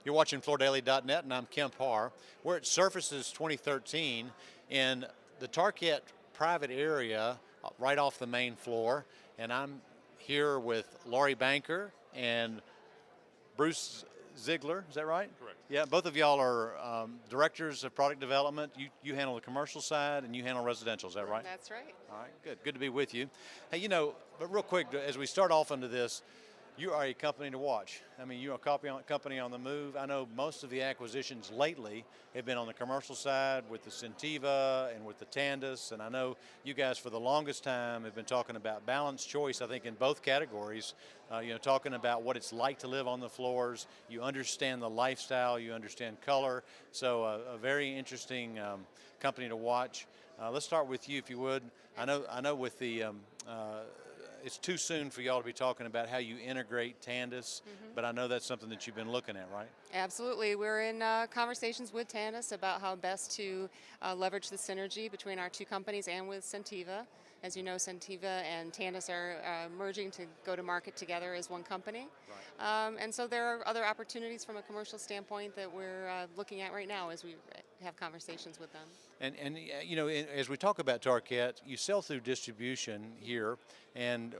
You're watching FloorDaily.net, and I'm Kim Parr. We're at Surfaces 2013 in the Tarkett private area, right off the main floor, and I'm here with Laurie Banker and Bruce Ziegler. Is that right? Correct. Yeah, both of y'all are directors of product development. You handle the commercial side, and you handle residential. Is that right? That's right. All right, good. Good to be with you. Hey, but real quick, as we start off into this, you are a company to watch. I mean, you're a company on the move. I know most of the acquisitions lately have been on the commercial side with the Sentiva and with the Tandus, and I know you guys for the longest time have been talking about balanced choice, I think, in both categories, talking about what it's like to live on the floors. You understand the lifestyle, you understand color, so a very interesting company to watch. Let's start with you, if you would. I know with the it's too soon for y'all to be talking about how you integrate Tandus, but I know that's something that you've been looking at, right? Absolutely. We're in conversations with Tandus about how best to leverage the synergy between our two companies and with Sentiva. As you know, Sentiva and Tandus are merging to go to market together as one company. Right. And so there are other opportunities from a commercial standpoint that we're looking at right now as we have conversations with them. And as we talk about Tarkett, you sell through distribution here, and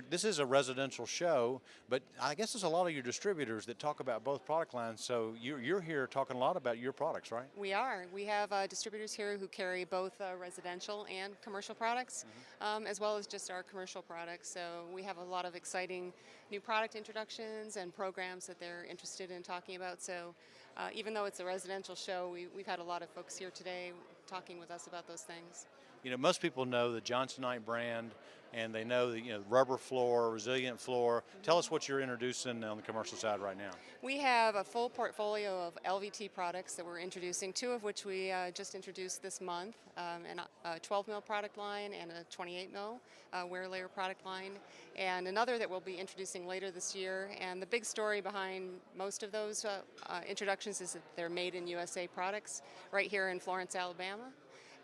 this is a residential show, but I guess there's a lot of your distributors that talk about both product lines. So you're here talking a lot about your products, right? We are. We have distributors here who carry both residential and commercial products, as well as just our commercial products. So we have a lot of exciting new product introductions and programs that they're interested in talking about. So even though it's a residential show, we've had a lot of folks here today talking with us about those things. Most people know the Johnsonite brand, and they know the rubber floor, resilient floor. Tell us what you're introducing on the commercial side right now. We have a full portfolio of LVT products that we're introducing, two of which we just introduced this month, a 12 mil product line and a 28 mil wear layer product line, and another that we'll be introducing later this year. And the big story behind most of those introductions is that they're made in USA products right here in Florence, Alabama.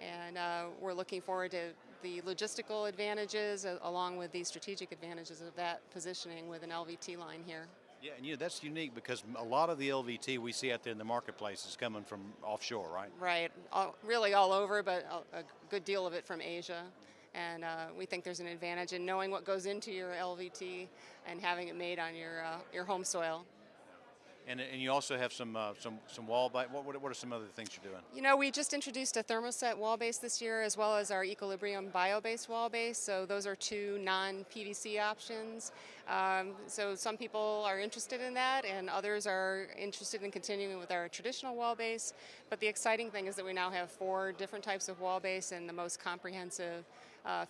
And we're looking forward to the logistical advantages along with the strategic advantages of that positioning with an LVT line here. Yeah, and that's unique because a lot of the LVT we see out there in the marketplace is coming from offshore, right? Right, really all over, but a good deal of it from Asia. And we think there's an advantage in knowing what goes into your LVT and having it made on your home soil. And you also have some wall bite. What are some other things you're doing? We just introduced a thermoset wall base this year, as well as our Equilibrium bio-based wall base. So those are two non-PVC options. So some people are interested in that, and others are interested in continuing with our traditional wall base. But the exciting thing is that we now have 4 different types of wall base and the most comprehensive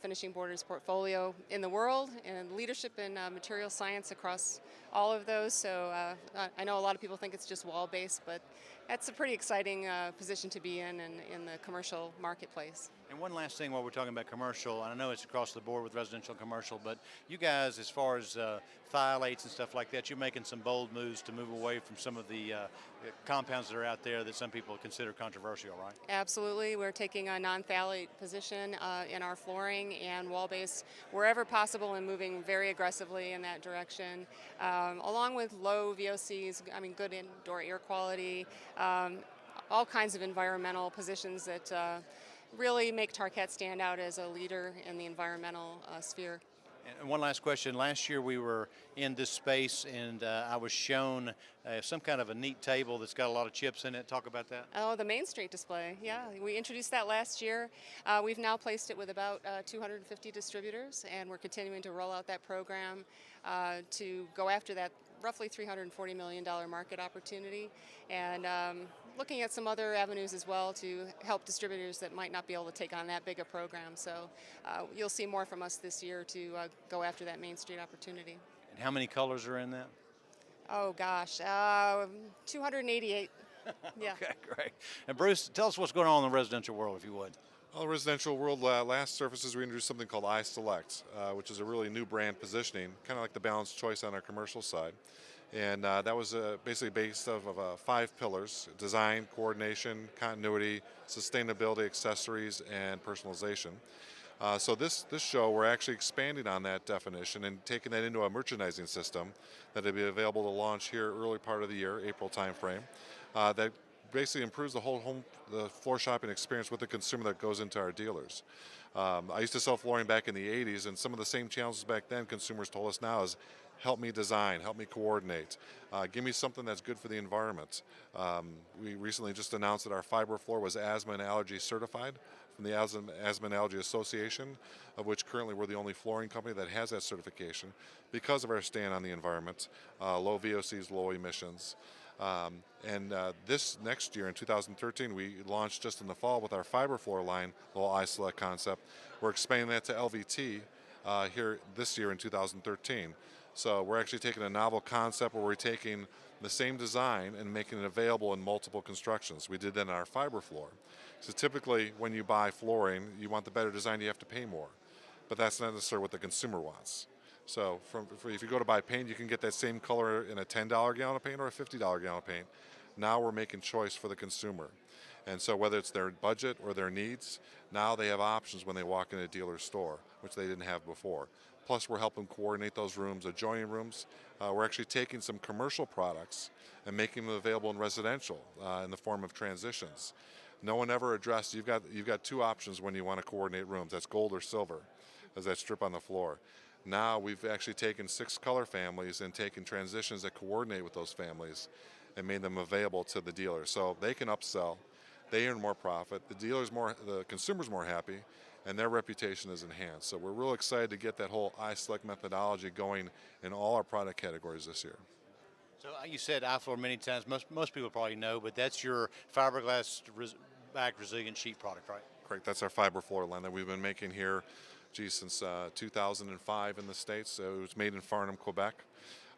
finishing borders portfolio in the world, and leadership in material science across all of those. So I know a lot of people think it's just wall-based, but that's a pretty exciting position to be in the commercial marketplace. And one last thing while we're talking about commercial, and I know it's across the board with residential and commercial, but you guys, as far as phthalates and stuff like that, you're making some bold moves to move away from some of the compounds that are out there that some people consider controversial, right? Absolutely. We're taking a non-phthalate position in our flooring and wall base wherever possible and moving very aggressively in that direction, along with low VOCs, good indoor air quality, all kinds of environmental positions that really make Tarkett stand out as a leader in the environmental sphere. And one last question. Last year we were in this space and I was shown some kind of a neat table that's got a lot of chips in it. Talk about that. Oh, the Main Street display. Yeah, we introduced that last year. We've now placed it with about 250 distributors, and we're continuing to roll out that program to go after that roughly $340 million market opportunity, and looking at some other avenues as well to help distributors that might not be able to take on that big a program. So you'll see more from us this year to go after that Main Street opportunity. And how many colors are in that? Oh gosh, 288. Yeah. Okay, great. And Bruce, tell us what's going on in the residential world, if you would. Well, residential world, last Surfaces we introduced something called iSelect, which is a really new brand positioning, kind of like the balanced choice on our commercial side. And that was basically based off of 5 pillars: design, coordination, continuity, sustainability, accessories, and personalization. So this show, we're actually expanding on that definition and taking that into a merchandising system that will be available to launch here early part of the year, April timeframe. That basically improves the whole the floor shopping experience with the consumer that goes into our dealers. I used to sell flooring back in the 80s, and some of the same challenges back then consumers told us now is, help me design, help me coordinate, give me something that's good for the environment. We recently just announced that our fiber floor was asthma and allergy certified from the Asthma and Allergy Association, of which currently we're the only flooring company that has that certification because of our stand on the environment, low VOCs, low emissions. This next year in 2013, we launched just in the fall with our fiber floor line, the whole iSelect concept. We're expanding that to LVT here this year in 2013. So we're actually taking a novel concept where we're taking the same design and making it available in multiple constructions. We did that in our fiber floor. So typically when you buy flooring, you want the better design, you have to pay more. But that's not necessarily what the consumer wants. So if you go to buy paint, you can get that same color in a $10 gallon of paint or a $50 gallon of paint. Now we're making choice for the consumer. And so whether it's their budget or their needs, now they have options when they walk in a dealer store, which they didn't have before. Plus we're helping coordinate those rooms, adjoining rooms. We're actually taking some commercial products and making them available in residential in the form of transitions. No one ever addressed, you've got two options when you want to coordinate rooms. That's gold or silver, as that strip on the floor. Now we've actually taken 6 color families and taken transitions that coordinate with those families and made them available to the dealer. So they can upsell, they earn more profit, the consumer's more happy, and their reputation is enhanced. So we're real excited to get that whole iSelect methodology going in all our product categories this year. So you said iFloor many times. Most people probably know, but that's your fiberglass back resilient sheet product, right? Correct. That's our fiber floor line that we've been making here, since 2005 in the States. So it was made in Farnham, Quebec,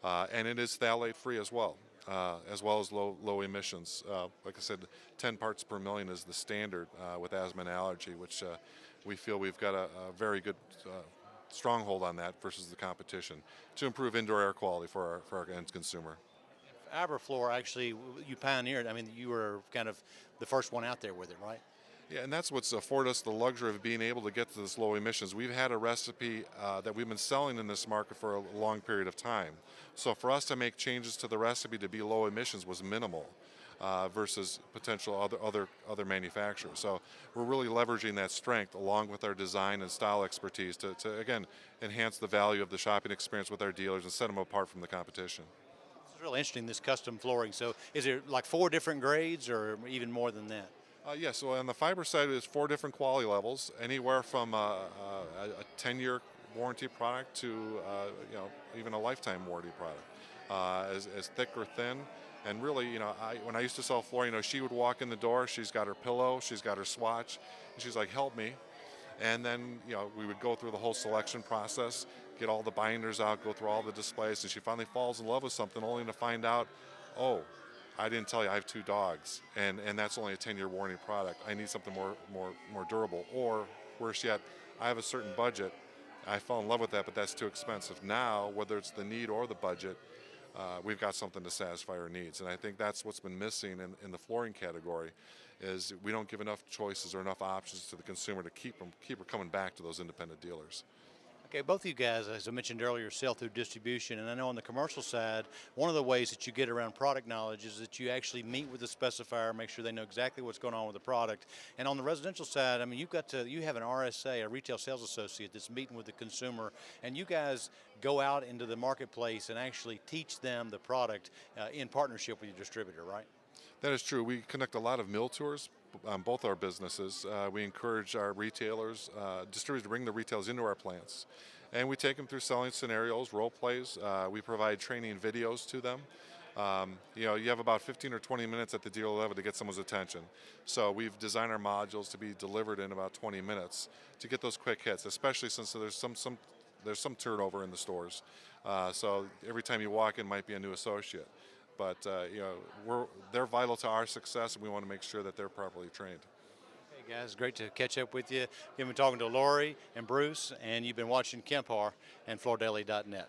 and it is phthalate free as well as low emissions. Like I said, 10 parts per million is the standard with asthma and allergy, which we feel we've got a very good stronghold on that versus the competition to improve indoor air quality for our end consumer. FiberFloor, actually, you pioneered. I mean, you were kind of the first one out there with it, right? Yeah, and that's what's afforded us the luxury of being able to get to this low emissions. We've had a recipe that we've been selling in this market for a long period of time. So for us to make changes to the recipe to be low emissions was minimal versus potential other manufacturers. So we're really leveraging that strength along with our design and style expertise to again, enhance the value of the shopping experience with our dealers and set them apart from the competition. It's really interesting, this custom flooring. So is it like 4 different grades or even more than that? Yes, so on the fiber side, there's 4 different quality levels, anywhere from a 10-year warranty product to even a lifetime warranty product, as thick or thin. And really, when I used to sell flooring, she would walk in the door, she's got her pillow, she's got her swatch, and she's like, help me. And then, we would go through the whole selection process, get all the binders out, go through all the displays, and she finally falls in love with something only to find out, oh, I didn't tell you I have 2 dogs, and that's only a 10-year warranty product. I need something more durable. Or worse yet, I have a certain budget. I fell in love with that, but that's too expensive. Now, whether it's the need or the budget, we've got something to satisfy our needs. And I think that's what's been missing in the flooring category, is we don't give enough choices or enough options to the consumer to keep her coming back to those independent dealers. Okay, both of you guys, as I mentioned earlier, sell through distribution, and I know on the commercial side, one of the ways that you get around product knowledge is that you actually meet with the specifier, make sure they know exactly what's going on with the product. And on the residential side, I mean, you have an RSA, a retail sales associate, that's meeting with the consumer, and you guys go out into the marketplace and actually teach them the product in partnership with your distributor, right? That is true. We conduct a lot of mill tours on both our businesses. We encourage our retailers, distributors, to bring the retailers into our plants. And we take them through selling scenarios, role plays. We provide training videos to them. You have about 15 or 20 minutes at the dealer level to get someone's attention. So we've designed our modules to be delivered in about 20 minutes to get those quick hits, especially since there's some turnover in the stores. So every time you walk in might be a new associate. But they're vital to our success, and we want to make sure that they're properly trained. Hey guys, great to catch up with you. You've been talking to Lori and Bruce, and you've been watching Kemp Harr and FloorDaily.net.